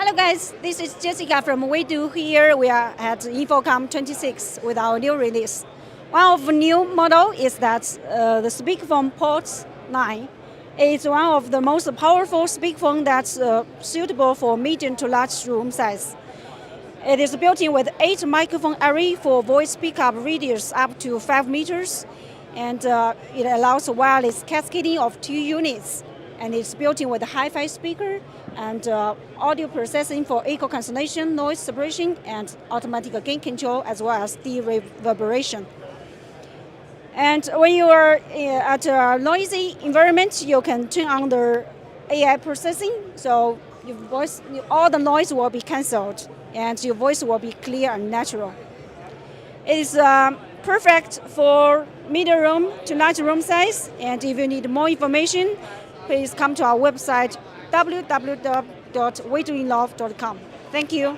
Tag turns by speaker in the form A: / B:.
A: Hello guys, this is Jessica from WeDo here. We are at InfoComm 26 with our new release. One of the new model is that the speakerphone POD9. It's one of the most powerful speakerphone that's suitable for medium to large room size. It is built in with 8 microphone array for voice pickup radius up to 5 meters, and it allows wireless cascading of 2 units. And it's built in with a hi-fi speaker and audio processing for echo cancellation, noise suppression, and automatic gain control, as well as de-reverberation. And when you are at a noisy environment, you can turn on the AI processing, so your voice, all the noise will be cancelled, and your voice will be clear and natural. It is perfect for medium room to large room size, and if you need more information, please come to our website www.WeDoInnov.com. Thank you.